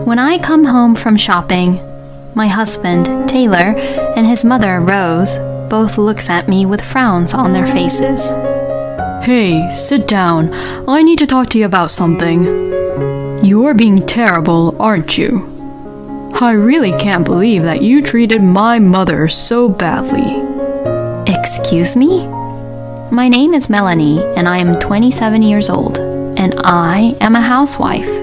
When I come home from shopping, my husband, Taylor, and his mother, Rose, both looks at me with frowns on their faces. Hey, sit down. I need to talk to you about something. You're being terrible, aren't you? I really can't believe that you treated my mother so badly. Excuse me? My name is Melanie, and I am 27 years old, and I am a housewife.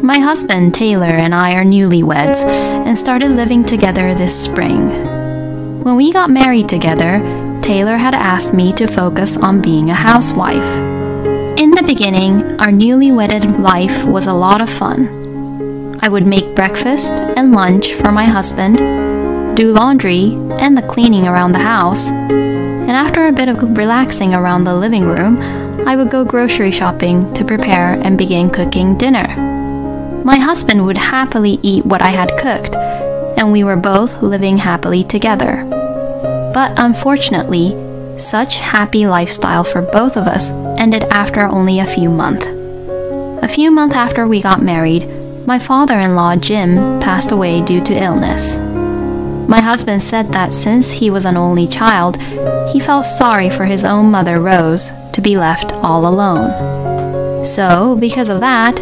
My husband, Taylor, and I are newlyweds and started living together this spring. When we got married together, Taylor had asked me to focus on being a housewife. In the beginning, our newly wedded life was a lot of fun. I would make breakfast and lunch for my husband, do laundry and the cleaning around the house, and after a bit of relaxing around the living room, I would go grocery shopping to prepare and begin cooking dinner. My husband would happily eat what I had cooked, and we were both living happily together. But unfortunately, such happy lifestyle for both of us ended after only a few months. A few months after we got married, my father-in-law Jim passed away due to illness. My husband said that since he was an only child, he felt sorry for his own mother Rose to be left all alone. So, because of that,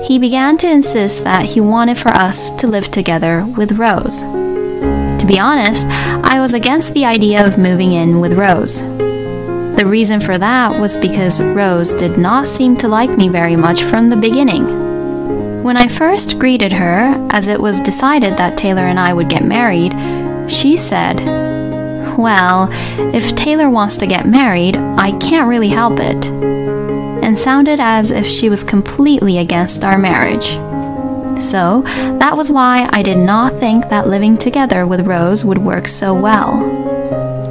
he began to insist that he wanted for us to live together with Rose. To be honest, I was against the idea of moving in with Rose. The reason for that was because Rose did not seem to like me very much from the beginning. When I first greeted her, as it was decided that Taylor and I would get married, she said, "Well, if Taylor wants to get married, I can't really help it," and sounded as if she was completely against our marriage. So, that was why I did not think that living together with Rose would work so well.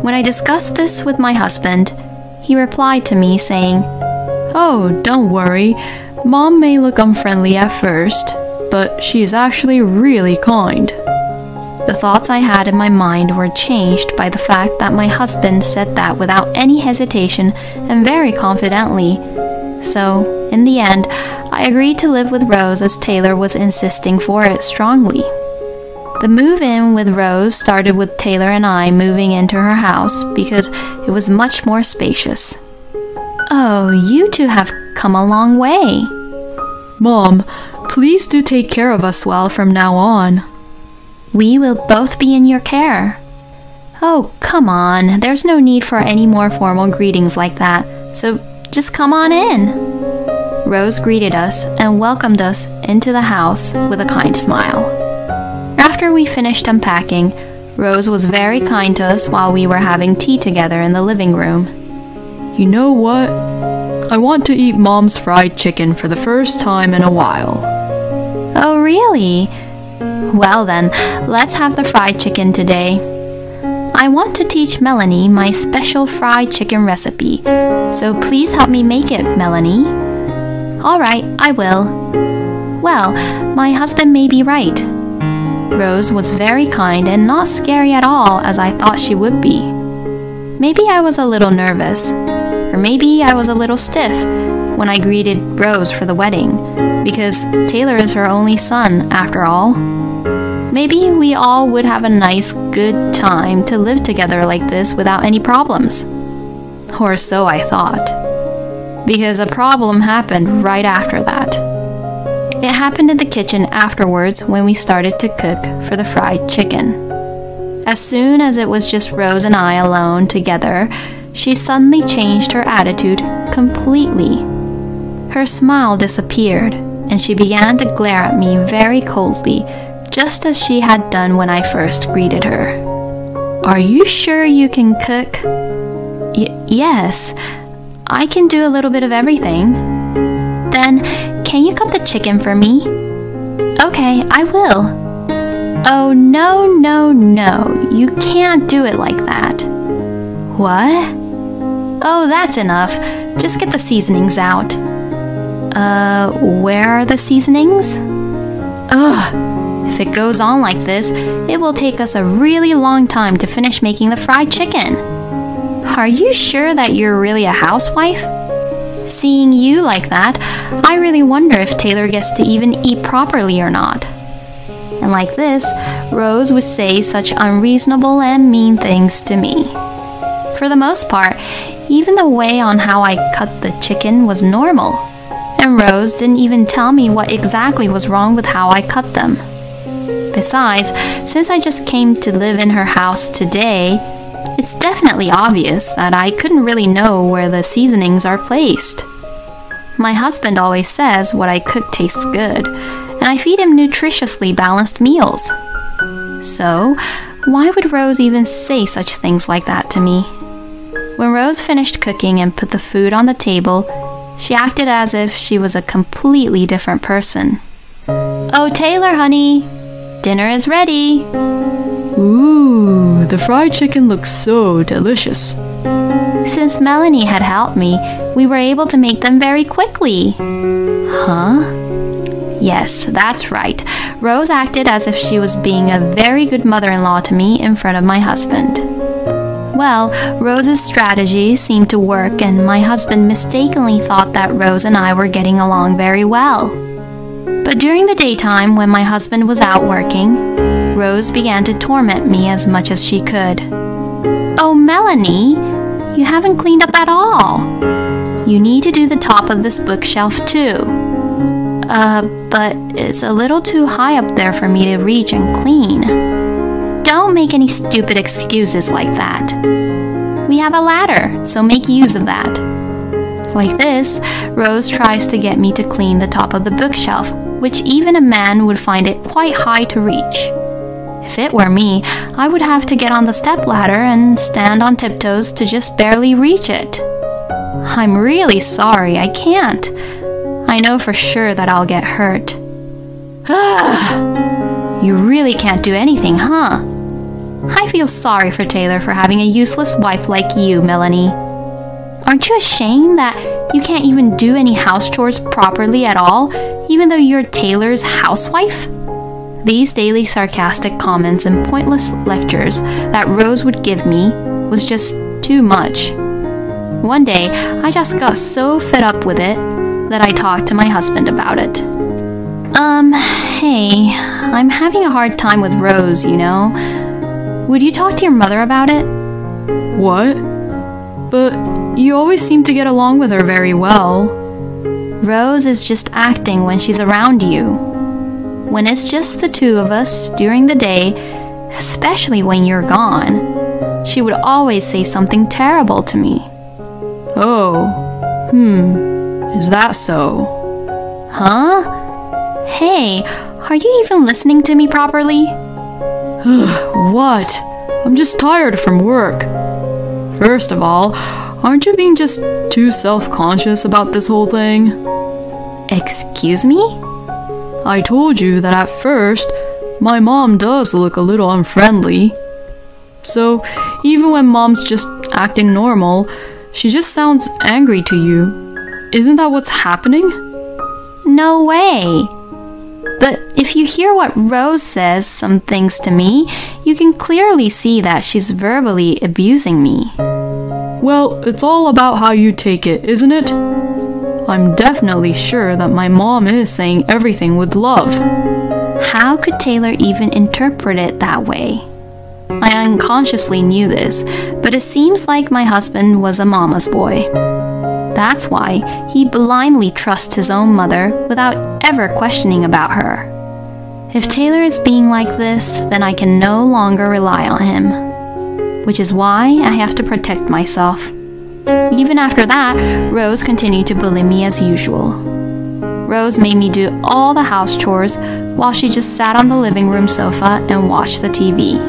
When I discussed this with my husband, he replied to me saying, "Oh, don't worry. Mom may look unfriendly at first, but she's actually really kind." The thoughts I had in my mind were changed by the fact that my husband said that without any hesitation and very confidently. So, in the end, I agreed to live with Rose as Taylor was insisting for it strongly. The move-in with Rose started with Taylor and I moving into her house because it was much more spacious. Oh, you two have come a long way. Mom, please do take care of us well from now on. We will both be in your care. Oh, come on. There's no need for any more formal greetings like that, so just come on in. Rose greeted us and welcomed us into the house with a kind smile. After we finished unpacking, Rose was very kind to us while we were having tea together in the living room. You know what? I want to eat Mom's fried chicken for the first time in a while. Oh, really? Well then, let's have the fried chicken today. I want to teach Melanie my special fried chicken recipe, so please help me make it, Melanie. All right, I will. Well, my husband may be right. Rose was very kind and not scary at all as I thought she would be. Maybe I was a little nervous, or maybe I was a little stiff when I greeted Rose for the wedding, because Taylor is her only son after all. Maybe we all would have a nice, good time to live together like this without any problems. Or so I thought. Because a problem happened right after that. It happened in the kitchen afterwards when we started to cook for the fried chicken. As soon as it was just Rose and I alone together, she suddenly changed her attitude completely. Her smile disappeared, and she began to glare at me very coldly, just as she had done when I first greeted her. Are you sure you can cook? Yes, I can do a little bit of everything. Then, can you cut the chicken for me? Okay, I will. Oh, no, no, no, you can't do it like that. What? Oh, that's enough. Just get the seasonings out. Where are the seasonings? Ugh. If it goes on like this, it will take us a really long time to finish making the fried chicken. Are you sure that you're really a housewife? Seeing you like that, I really wonder if Taylor gets to even eat properly or not. And like this, Rose would say such unreasonable and mean things to me. For the most part, even the way on how I cut the chicken was normal. And Rose didn't even tell me what exactly was wrong with how I cut them. Besides, since I just came to live in her house today, it's definitely obvious that I couldn't really know where the seasonings are placed. My husband always says what I cook tastes good, and I feed him nutritiously balanced meals. So, why would Rose even say such things like that to me? When Rose finished cooking and put the food on the table, she acted as if she was a completely different person. "Oh, Taylor, honey, dinner is ready." Ooh, the fried chicken looks so delicious. Since Melanie had helped me, we were able to make them very quickly. Huh? Yes, that's right. Rose acted as if she was being a very good mother-in-law to me in front of my husband. Well, Rose's strategy seemed to work, and my husband mistakenly thought that Rose and I were getting along very well. But during the daytime, when my husband was out working, Rose began to torment me as much as she could. "Oh, Melanie, you haven't cleaned up at all. You need to do the top of this bookshelf too." But it's a little too high up there for me to reach and clean." Don't make any stupid excuses like that. We have a ladder, so make use of that. Like this, Rose tries to get me to clean the top of the bookshelf, which even a man would find it quite high to reach. If it were me, I would have to get on the stepladder and stand on tiptoes to just barely reach it. I'm really sorry, I can't. I know for sure that I'll get hurt. You really can't do anything, huh? I feel sorry for Taylor for having a useless wife like you, Melanie. Aren't you ashamed that you can't even do any house chores properly at all, even though you're Taylor's housewife? These daily sarcastic comments and pointless lectures that Rose would give me was just too much. One day, I just got so fed up with it that I talked to my husband about it. Hey, I'm having a hard time with Rose, you know. Would you talk to your mother about it? What? But you always seem to get along with her very well. Rose is just acting when she's around you. When it's just the two of us during the day, especially when you're gone, she would always say something terrible to me. Oh, is that so? Huh? Hey, are you even listening to me properly? What? I'm just tired from work. First of all, aren't you being just too self-conscious about this whole thing? Excuse me? I told you that at first, my mom does look a little unfriendly. So, even when mom's just acting normal, she just sounds angry to you. Isn't that what's happening? No way. But if you hear what Rose says some things to me, you can clearly see that she's verbally abusing me. Well, it's all about how you take it, isn't it? I'm definitely sure that my mom is saying everything with love. How could Taylor even interpret it that way? I unconsciously knew this, but it seems like my husband was a mama's boy. That's why he blindly trusts his own mother without ever questioning about her. If Taylor is being like this, then I can no longer rely on him. Which is why I have to protect myself. Even after that, Rose continued to bully me as usual. Rose made me do all the house chores while she just sat on the living room sofa and watched the TV.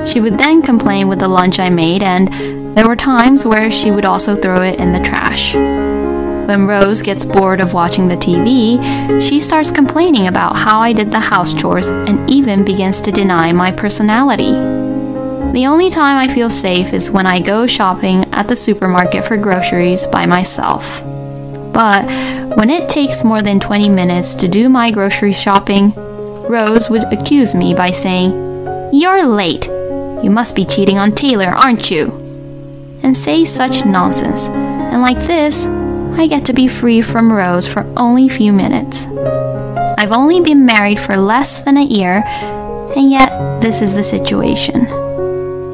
She would then complain with the lunch I made, and there were times where she would also throw it in the trash. When Rose gets bored of watching the TV, she starts complaining about how I did the house chores and even begins to deny my personality. The only time I feel safe is when I go shopping at the supermarket for groceries by myself. But when it takes more than 20 minutes to do my grocery shopping, Rose would accuse me by saying, "You're late. You must be cheating on Taylor, aren't you?" And say such nonsense. And like this, I get to be free from Rose for only a few minutes. I've only been married for less than a year, and yet this is the situation.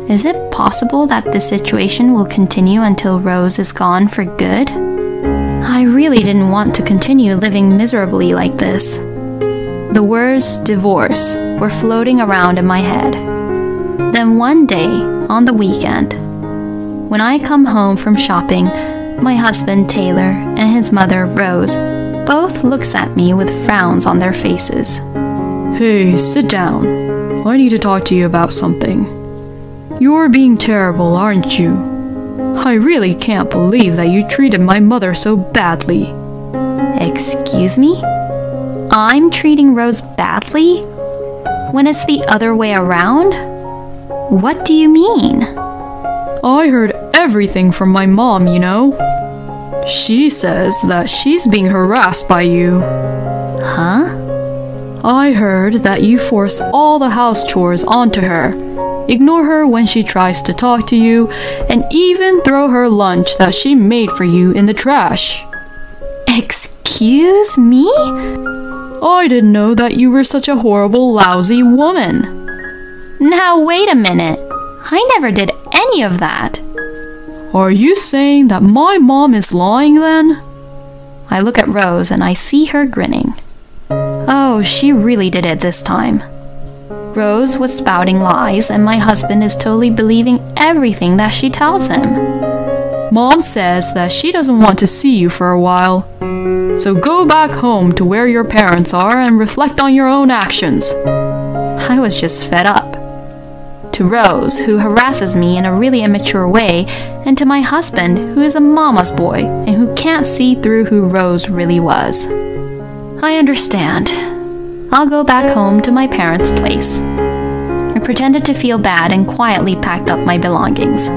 Is it possible that this situation will continue until Rose is gone for good? I really didn't want to continue living miserably like this. The words divorce were floating around in my head. Then one day, on the weekend, when I come home from shopping, my husband Taylor and his mother Rose both looks at me with frowns on their faces. Hey, sit down. I need to talk to you about something. You're being terrible, aren't you? I really can't believe that you treated my mother so badly. Excuse me? I'm treating Rose badly? When it's the other way around? What do you mean? I heard everything from my mom, you know. She says that she's being harassed by you. Huh? I heard that you force all the house chores onto her, ignore her when she tries to talk to you, and even throw her lunch that she made for you in the trash. Excuse me? I didn't know that you were such a horrible, lousy woman. Now wait a minute. I never did any of that. Are you saying that my mom is lying then? I look at Rose and I see her grinning. Oh, she really did it this time. Rose was spouting lies and my husband is totally believing everything that she tells him. Mom says that she doesn't want to see you for a while. So go back home to where your parents are and reflect on your own actions. I was just fed up. To Rose, who harasses me in a really immature way, and to my husband, who is a mama's boy and who can't see through who Rose really was. I understand. I'll go back home to my parents' place. I pretended to feel bad and quietly packed up my belongings.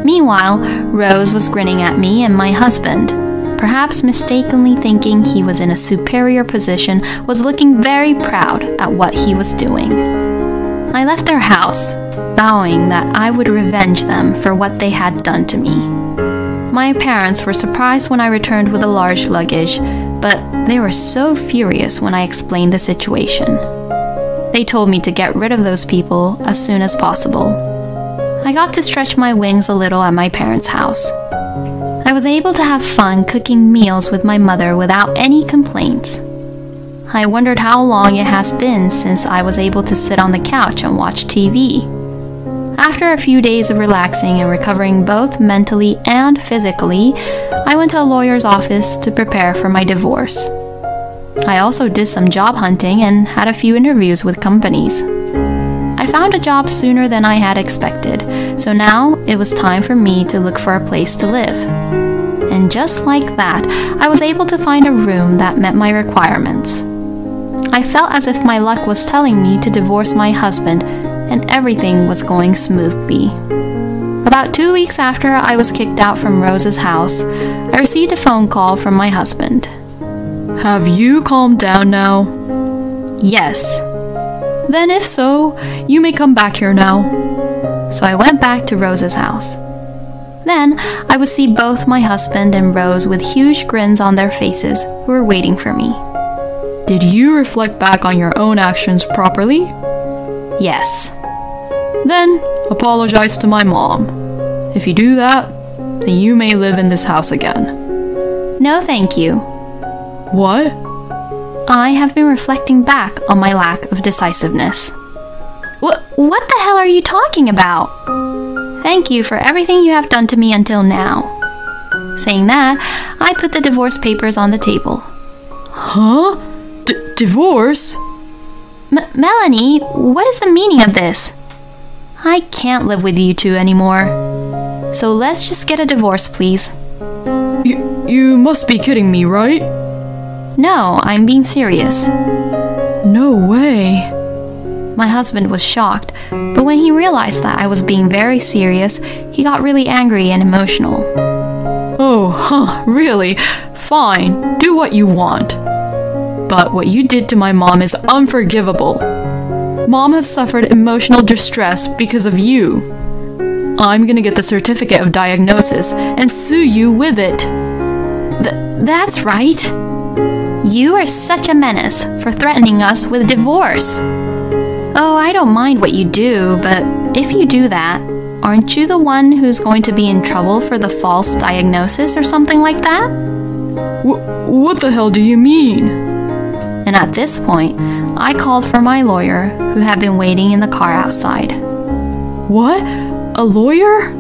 Meanwhile, Rose was grinning at me and my husband, perhaps mistakenly thinking he was in a superior position, was looking very proud at what he was doing. I left their house, vowing that I would revenge them for what they had done to me. My parents were surprised when I returned with a large luggage, but they were so furious when I explained the situation. They told me to get rid of those people as soon as possible. I got to stretch my wings a little at my parents' house. I was able to have fun cooking meals with my mother without any complaints. I wondered how long it has been since I was able to sit on the couch and watch TV. After a few days of relaxing and recovering both mentally and physically, I went to a lawyer's office to prepare for my divorce. I also did some job hunting and had a few interviews with companies. I found a job sooner than I had expected, so now it was time for me to look for a place to live. And just like that, I was able to find a room that met my requirements. I felt as if my luck was telling me to divorce my husband, and everything was going smoothly. About 2 weeks after I was kicked out from Rose's house, I received a phone call from my husband. Have you calmed down now? Yes. Then if so, you may come back here now. So I went back to Rose's house. Then I would see both my husband and Rose with huge grins on their faces who were waiting for me. Did you reflect back on your own actions properly? Yes. Then apologize to my mom. If you do that, then you may live in this house again. No, thank you. What? I have been reflecting back on my lack of decisiveness. What the hell are you talking about? Thank you for everything you have done to me until now. Saying that, I put the divorce papers on the table. Huh? Divorce? Melanie, what is the meaning of this? I can't live with you two anymore. So let's just get a divorce, please. You must be kidding me, right? No, I'm being serious. No way. My husband was shocked, but when he realized that I was being very serious, he got really angry and emotional. Oh, really? Fine, do what you want. But what you did to my mom is unforgivable. Mom has suffered emotional distress because of you. I'm gonna get the certificate of diagnosis and sue you with it. That's right. You are such a menace for threatening us with divorce. Oh, I don't mind what you do, but if you do that, aren't you the one who's going to be in trouble for the false diagnosis or something like that? What the hell do you mean? And at this point, I called for my lawyer, who had been waiting in the car outside. What? A lawyer?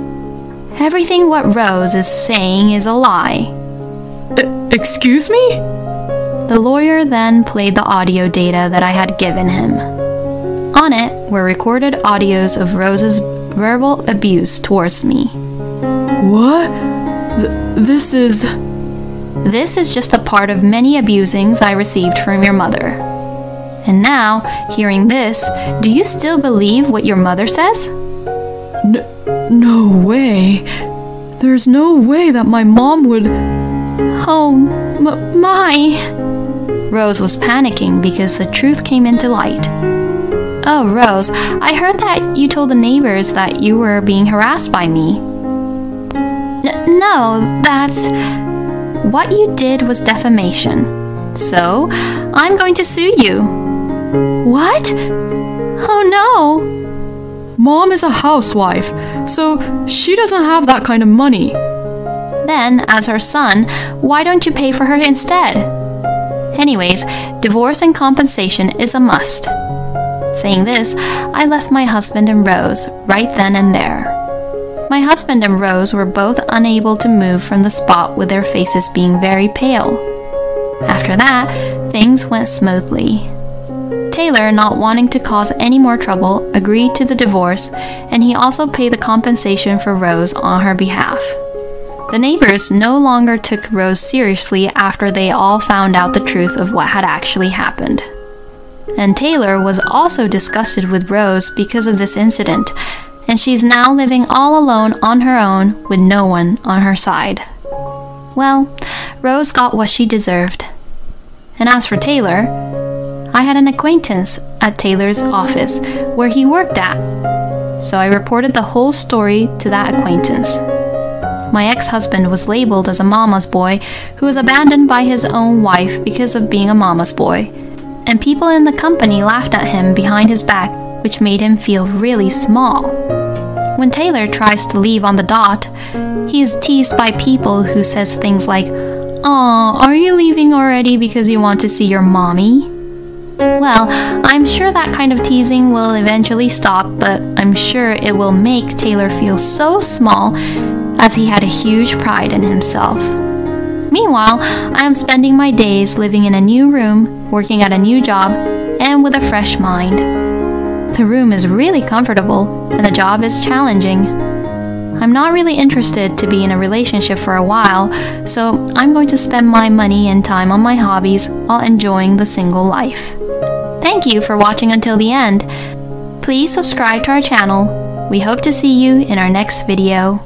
Everything what Rose is saying is a lie. Excuse me? The lawyer then played the audio data that I had given him. On it were recorded audios of Rose's verbal abuse towards me. What? This is just a part of many abusings I received from your mother. And now, hearing this, do you still believe what your mother says? No way. There's no way that my mom would... Oh, my... Rose was panicking because the truth came into light. Oh, Rose, I heard that you told the neighbors that you were being harassed by me. No, that's... What you did was defamation. So, I'm going to sue you. What? Oh no! Mom is a housewife, so she doesn't have that kind of money. Then, as her son, why don't you pay for her instead? Anyways, divorce and compensation is a must. Saying this, I left my husband and Rose right then and there. My husband and Rose were both unable to move from the spot with their faces being very pale. After that, things went smoothly. Taylor, not wanting to cause any more trouble, agreed to the divorce, and he also paid the compensation for Rose on her behalf. The neighbors no longer took Rose seriously after they all found out the truth of what had actually happened. And Taylor was also disgusted with Rose because of this incident, and she's now living all alone on her own with no one on her side. Well, Rose got what she deserved. And as for Taylor, I had an acquaintance at Taylor's office where he worked at, so I reported the whole story to that acquaintance. My ex-husband was labeled as a mama's boy who was abandoned by his own wife because of being a mama's boy, and people in the company laughed at him behind his back, which made him feel really small. When Taylor tries to leave on the dot, he is teased by people who says things like, "Aw, are you leaving already because you want to see your mommy?" Well, I'm sure that kind of teasing will eventually stop, but I'm sure it will make Taylor feel so small, as he had a huge pride in himself. Meanwhile, I am spending my days living in a new room, working at a new job, and with a fresh mind. The room is really comfortable, and the job is challenging. I'm not really interested to be in a relationship for a while, so I'm going to spend my money and time on my hobbies while enjoying the single life. Thank you for watching until the end. Please subscribe to our channel. We hope to see you in our next video.